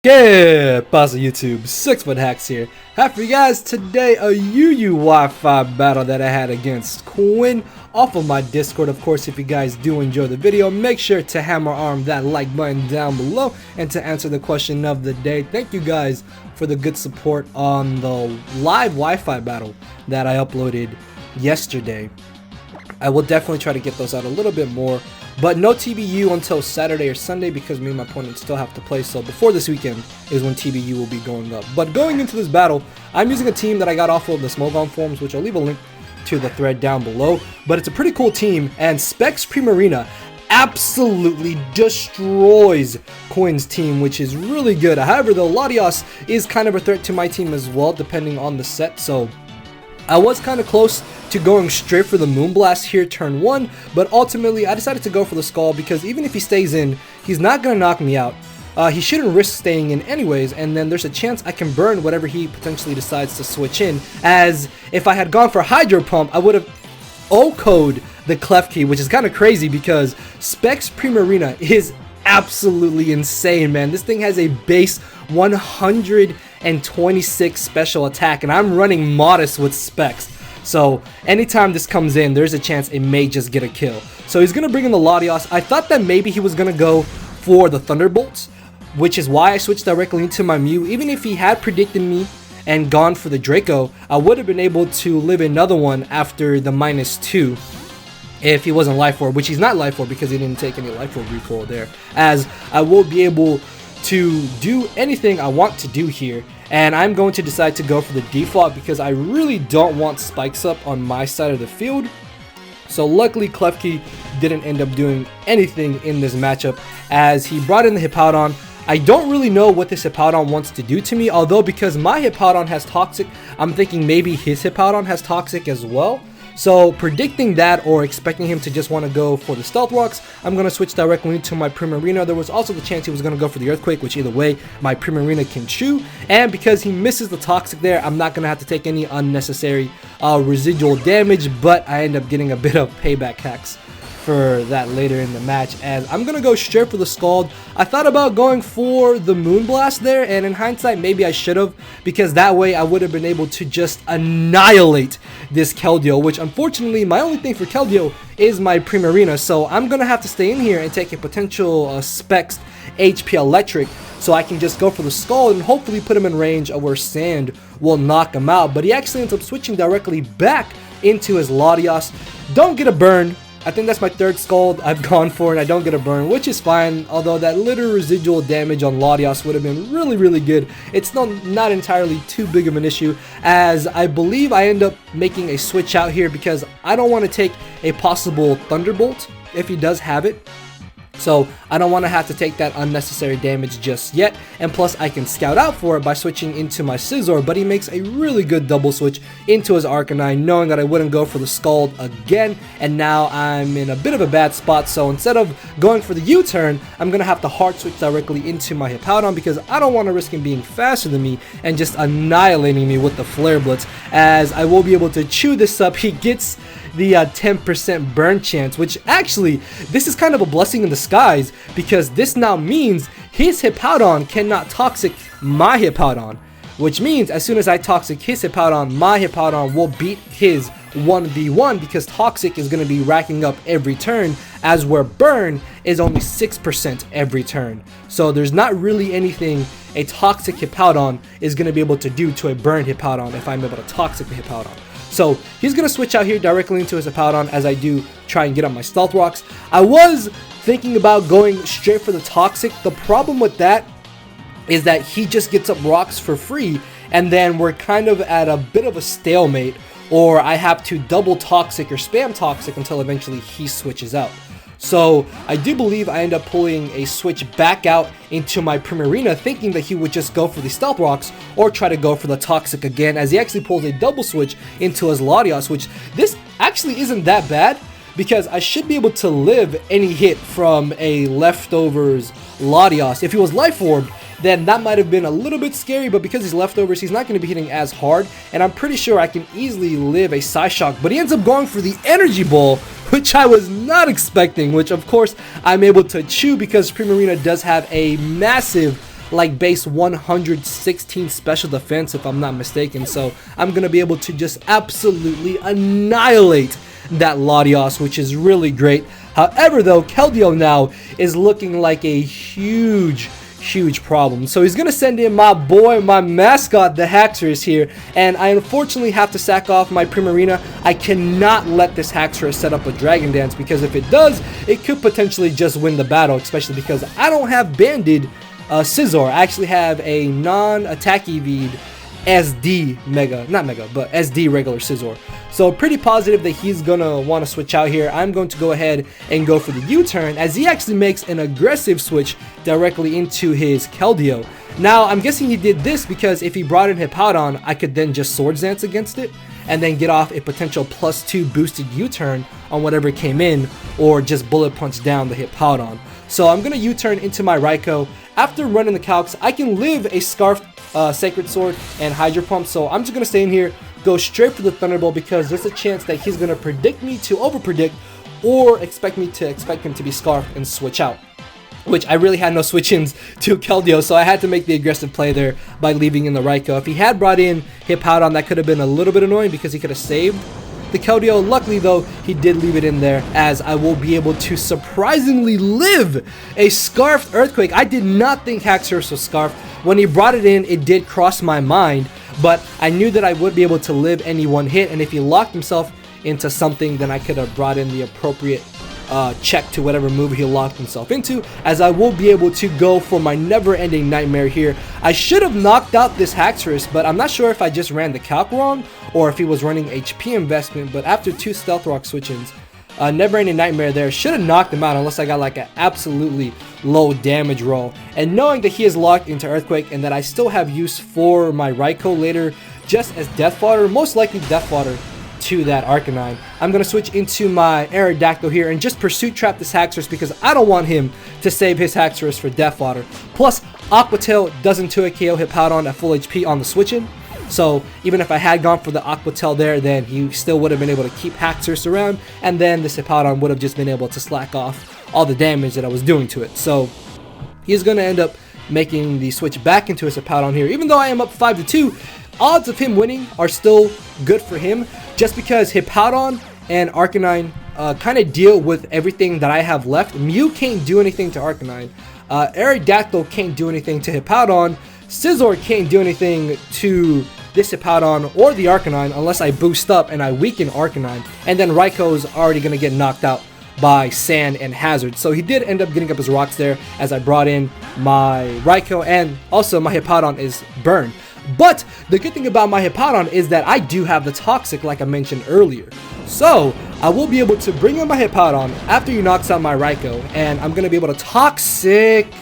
¿Qué pasa YouTube? 6fthax here. Have for you guys today a Wi-Fi battle that I had against Quinn off of my Discord. Of course, if you guys do enjoy the video, make sure to hammer arm that like button down below and to answer the question of the day. Thank you guys for the good support on the live Wi-Fi battle that I uploaded yesterday. I will definitely try to get those out a little bit more. But no TBU until Saturday or Sunday because me and my opponent still have to play. So before this weekend is when TBU will be going up. But going into this battle, I'm using a team that I got off of the Smogon forums, which I'll leave a link to the thread down below. But it's a pretty cool team, and 6fthax absolutely destroys Quinn's team, which is really good. However, though, Latios is kind of a threat to my team as well, depending on the set. So I was kind of close to going straight for the Moonblast here turn 1, but ultimately I decided to go for the Skull because even if he stays in, he's not going to knock me out. He shouldn't risk staying in anyways, and then there's a chance I can burn whatever he potentially decides to switch in, as if I had gone for Hydro Pump, I would have O-code the Klefki, which is kind of crazy because 6fthax is absolutely insane, man. This thing has a base 126 special attack, and I'm running Modest with Specs. So anytime this comes in, there's a chance it may just get a kill. So he's going to bring in the Latios. I thought that maybe he was going to go for the Thunderbolts, which is why I switched directly into my Mew. Even if he had predicted me and gone for the Draco, I would have been able to live another one after the -2 if he wasn't Life Orb, which he's not Life Orb because he didn't take any Life Orb recoil there, as I will be able to do anything I want to do here. And I'm going to decide to go for the default because I really don't want spikes up on my side of the field. So luckily Klefki didn't end up doing anything in this matchup as he brought in the Hippowdon. I don't really know what this Hippowdon wants to do to me, although because my Hippowdon has Toxic, I'm thinking maybe his Hippowdon has Toxic as well. So predicting that or expecting him to just want to go for the Stealth Rocks, I'm going to switch directly into my Primarina. There was also the chance he was going to go for the Earthquake, which either way, my Primarina can chew. And because he misses the Toxic there, I'm not going to have to take any unnecessary residual damage, but I end up getting a bit of payback hacks for that later in the match, as I'm gonna go straight for the Scald. I thought about going for the Moonblast there, and in hindsight maybe I should have, because that way I would have been able to just annihilate this Keldeo, which unfortunately my only thing for Keldeo is my Primarina. So I'm gonna have to stay in here and take a potential Specs HP Electric so I can just go for the Scald and hopefully put him in range of where Sand will knock him out. But he actually ends up switching directly back into his Latios. Don't get a burn. I think that's my third Scald I've gone for, and I don't get a burn, which is fine, although that little residual damage on Latios would have been really good. It's not entirely too big of an issue, as I believe I end up making a switch out here because I don't want to take a possible Thunderbolt if he does have it. So I don't want to have to take that unnecessary damage just yet, and plus I can scout out for it by switching into my Scizor, but he makes a really good double switch into his Arcanine, knowing that I wouldn't go for the Scald again, and now I'm in a bit of a bad spot. So instead of going for the U-turn, I'm going to have to hard switch directly into my Hippowdon because I don't want to risk him being faster than me and just annihilating me with the Flare Blitz, as I will be able to chew this up. He gets the 10% burn chance, which actually, this is kind of a blessing in disguise because this now means his Hippowdon cannot Toxic my Hippowdon, which means as soon as I Toxic his Hippowdon, my Hippowdon will beat his 1v1 because Toxic is going to be racking up every turn, as where Burn is only 6% every turn. So there's not really anything a Toxic Hippowdon is going to be able to do to a Burn Hippowdon if I'm able to Toxic the Hippowdon. So he's going to switch out here directly into his Hippowdon as I do try and get up my Stealth Rocks. I was thinking about going straight for the Toxic. The problem with that is that he just gets up rocks for free, and then we're kind of at a bit of a stalemate, or I have to double Toxic or spam Toxic until eventually he switches out. So I do believe I end up pulling a switch back out into my Primarina, thinking that he would just go for the Stealth Rocks or try to go for the Toxic again, as he actually pulls a double switch into his Latios, which this actually isn't that bad because I should be able to live any hit from a leftovers Latios. If he was Life Orb, then that might have been a little bit scary, but because he's leftovers, he's not going to be hitting as hard, and I'm pretty sure I can easily live a Psyshock, but he ends up going for the Energy Ball, which I was not expecting, which of course I'm able to chew because Primarina does have a massive like base 116 special defense if I'm not mistaken. So I'm going to be able to just absolutely annihilate that Latios, which is really great. However though, Keldeo now is looking like a huge problem. So he's gonna send in my boy, my mascot, the Haxorus here, and I unfortunately have to sack off my Primarina. I cannot let this Haxorus set up a Dragon Dance, because if it does, it could potentially just win the battle, especially because I don't have banded Scizor. I actually have a non-attack EV'd SD Mega, not Mega, but SD regular Scizor. So pretty positive that he's gonna want to switch out here. I'm going to go ahead and go for the U-turn, as he actually makes an aggressive switch directly into his Keldeo. Now I'm guessing he did this because if he brought in Hippowdon, I could then just Swords Dance against it and then get off a potential +2 boosted U-turn on whatever came in, or just Bullet Punch down the Hippowdon. So I'm gonna U-turn into my Raikou. After running the calcs, I can live a Scarf, Sacred Sword, and Hydro Pump. So I'm just gonna stay in here, go straight for the Thunderbolt, because there's a chance that he's gonna predict me to over-predict, or expect him to be Scarfed and switch out. Which I really had no switch-ins to Keldeo, so I had to make the aggressive play there by leaving in the Raikou. If he had brought in Hippowdon, that could have been a little bit annoying because he could have saved the Keldeo. Luckily though, he did leave it in there, as I will be able to surprisingly live a Scarfed Earthquake. I did not think Haxorus was Scarfed. When he brought it in, it did cross my mind, but I knew that I would be able to live any one hit, and if he locked himself into something, then I could have brought in the appropriate check to whatever move he locked himself into, as I will be able to go for my never-ending Nightmare here. I should have knocked out this Haxorus, but I'm not sure if I just ran the calc wrong or if he was running HP investment, but after 2 Stealth Rock switch-ins, never-ending Nightmare there should have knocked him out, unless I got like an absolutely low damage roll. And knowing that he is locked into Earthquake and that I still have use for my Raikou later just as Death Fodder, most likely Death Fodder to that Arcanine, I'm going to switch into my Aerodactyl here and just Pursuit Trap this Haxorus, because I don't want him to save his Haxorus for Death Fodder. Plus, Aqua Tail doesn't 2-hit KO Hippowdon at full HP on the switch-in, so even if I had gone for the Aqua Tail there, then he still would have been able to keep Haxorus around, and then this Hippowdon would have just been able to slack off all the damage that I was doing to it. So he's going to end up making the switch back into his Hippowdon here. Even though I am up 5-2, odds of him winning are still good for him, just because Hippowdon and Arcanine kind of deal with everything that I have left. Mew can't do anything to Arcanine. Aerodactyl can't do anything to Hippowdon. Scizor can't do anything to this Hippowdon or the Arcanine unless I boost up and I weaken Arcanine. And then Raikou's already going to get knocked out by Sand and Hazard. So he did end up getting up his rocks there as I brought in my Raikou, and also my Hippowdon is burned. But the good thing about my Hippowdon is that I do have the Toxic, like I mentioned earlier. So I will be able to bring in my Hippowdon after he knocks out my Raikou, and I'm going to be able to Toxic...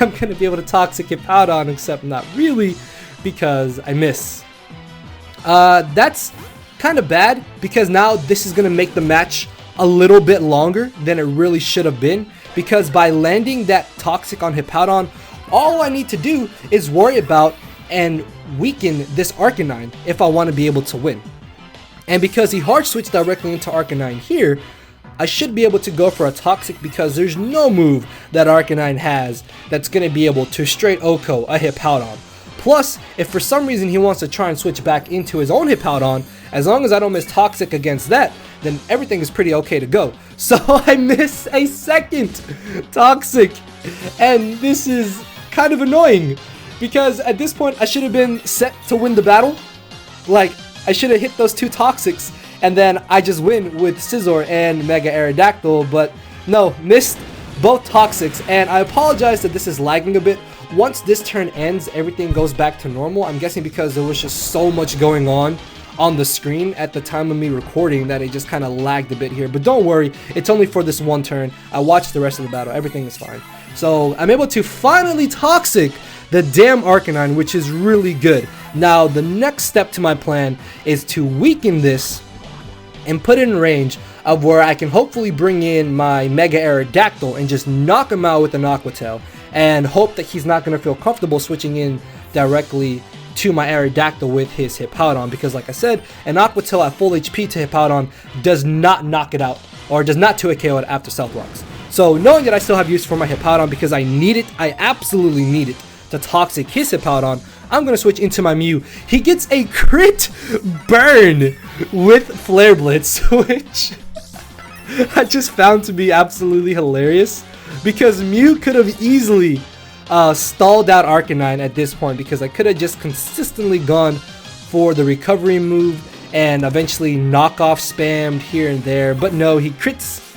I'm going to be able to Toxic Hippowdon, except not really, because I miss. That's kind of bad, because now this is going to make the match a little bit longer than it really should have been, because by landing that Toxic on Hippowdon, all I need to do is worry about and weaken this Arcanine if I want to be able to win. And because he hard switched directly into Arcanine here, I should be able to go for a Toxic, because there's no move that Arcanine has that's going to be able to straight Oko a Hippowdon. Plus, if for some reason he wants to try and switch back into his own Hippowdon, as long as I don't miss Toxic against that, then everything is pretty okay to go. So I miss a second Toxic, and this is kind of annoying, because at this point I should have been set to win the battle. Like, I should have hit those 2 Toxics and then I just win with Scizor and Mega Aerodactyl, but no, missed both Toxics, and I apologize that this is lagging a bit. Once this turn ends, everything goes back to normal. I'm guessing because there was just so much going on the screen at the time of me recording that it just kind of lagged a bit here, but don't worry, it's only for this one turn. I watched the rest of the battle, everything is fine. So I'm able to finally Toxic the damn Arcanine, which is really good. Now the next step to my plan is to weaken this and put it in range of where I can hopefully bring in my Mega Aerodactyl and just knock him out with an Aqua Tail, and hope that he's not going to feel comfortable switching in directly to my Aerodactyl with his Hippowdon, because like I said, an Aqua Tail at full HP to Hippowdon does not knock it out, or does not 2-hit KO it after Stealth Rocks. So knowing that I still have use for my Hippowdon because I need it, I absolutely need it to Toxic his Hippowdon, I'm going to switch into my Mew. He gets a crit burn with Flare Blitz, which I just found to be absolutely hilarious because Mew could have easily stalled out Arcanine at this point because I could have just consistently gone for the recovery move and eventually knockoff spammed here and there, but no, he crits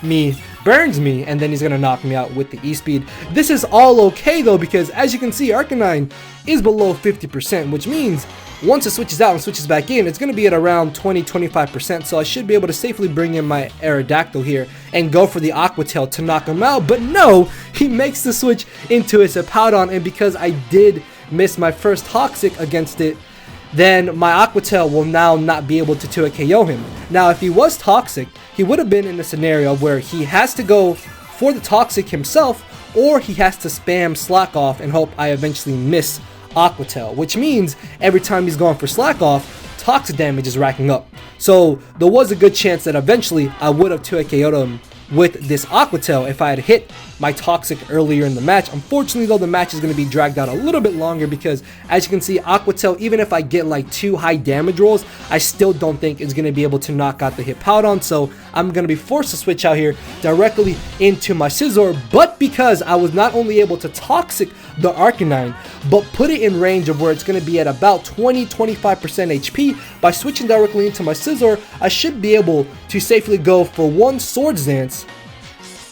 me, burns me, and then he's gonna knock me out with the E-Speed. This is all okay though because as you can see, Arcanine is below 50%, which means once it switches out and switches back in, it's going to be at around 20-25%, so I should be able to safely bring in my Aerodactyl here and go for the Aqua Tail to knock him out. But no, he makes the switch into his Hippowdon, and because I did miss my first Toxic against it, then my Aqua Tail will now not be able to 2-hit KO him. Now, if he was Toxic, he would have been in a scenario where he has to go for the Toxic himself, or he has to spam Slack Off and hope I eventually miss Aqua Tail, which means every time he's going for Slack Off, Toxic damage is racking up. So there was a good chance that eventually I would have 2-hit KO'd him with this Aqua Tail if I had hit my Toxic earlier in the match. Unfortunately though, the match is going to be dragged out a little bit longer because as you can see, Aqua Tail, even if I get like 2 high damage rolls, I still don't think it's going to be able to knock out the Hippowdon, so I'm going to be forced to switch out here directly into my Scizor. But because I was not only able to Toxic the Arcanine, but put it in range of where it's going to be at about 20-25% HP, by switching directly into my Scizor, I should be able to safely go for one Swords Dance,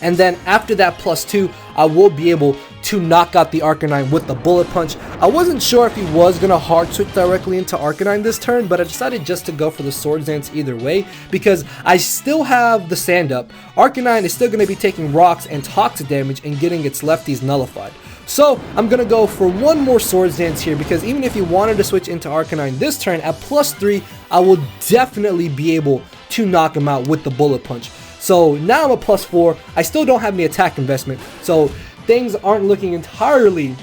and then after that +2, I will be able to knock out the Arcanine with the Bullet Punch. I wasn't sure if he was going to hard switch directly into Arcanine this turn, but I decided just to go for the Swords Dance either way because I still have the Sand Up. Arcanine is still going to be taking rocks and toxic damage and getting its lefties nullified. So I'm going to go for one more Swords Dance here because even if you wanted to switch into Arcanine this turn, at +3, I will definitely be able to knock him out with the Bullet Punch. So now I'm a +4, I still don't have any attack investment, so things aren't looking entirely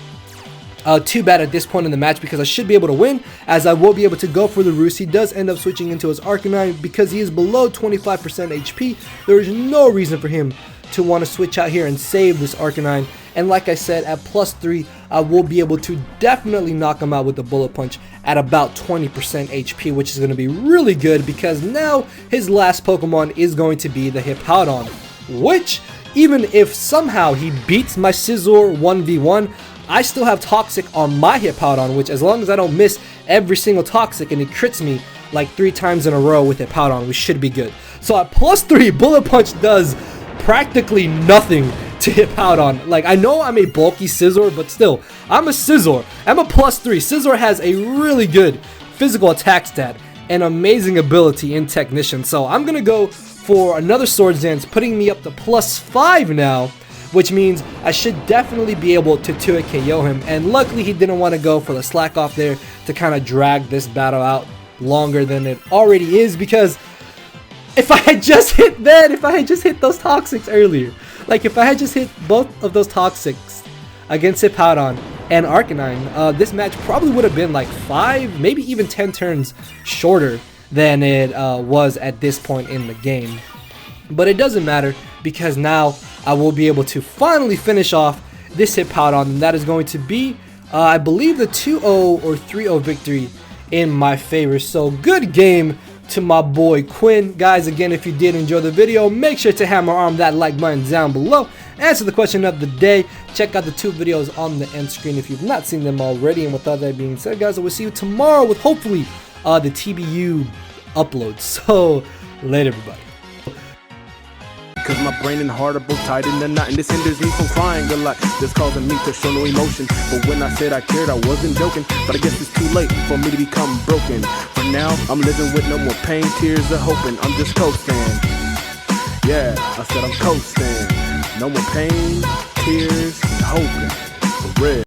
too bad at this point in the match because I should be able to win, as I will be able to go for the Roost. He does end up switching into his Arcanine because he is below 25% HP. There is no reason for him to want to switch out here and save this Arcanine, and like I said, at +3, I will be able to definitely knock him out with the Bullet Punch at about 20% HP, which is going to be really good because now his last Pokemon is going to be the Hippowdon, which even if somehow he beats my Scizor 1v1, I still have Toxic on my Hippowdon, which as long as I don't miss every single Toxic and he crits me like 3 times in a row with Hippowdon, we should be good. So at +3, Bullet Punch does practically nothing to Hippowdon. Like, I know I'm a bulky Scizor, but still, I'm a Scizor. I'm a +3. Scizor has a really good physical attack stat and amazing ability in Technician. So I'm going to go for another Swords Dance, putting me up to +5 now, which means I should definitely be able to 2-hit KO him. And luckily he didn't want to go for the Slack Off there to kind of drag this battle out longer than it already is, because if I had just hit those Toxics earlier, like if I had just hit both of those Toxics against Hippowdon and Arcanine, this match probably would have been like 5, maybe even 10 turns shorter than it was at this point in the game. But it doesn't matter because now I will be able to finally finish off this Hippowdon, and that is going to be, I believe, the 2-0 or 3-0 victory in my favor. So good game to my boy Quinn. Guys, again, if you did enjoy the video, make sure to hammer arm that like button down below. Answer the question of the day. Check out the 2 videos on the end screen if you've not seen them already. And with all that being said, guys, I will see you tomorrow with hopefully the TBU upload. So later, everybody. Cause my brain and heart are both tied in the knot, and this hinders me from crying a lot. This causing me to show no emotion. But when I said I cared, I wasn't joking. But I guess it's too late for me to become broken. For now, I'm living with no more pain, tears, or hoping. I'm just coasting. Yeah, I said I'm coasting. No more pain, tears, and hoping. For real.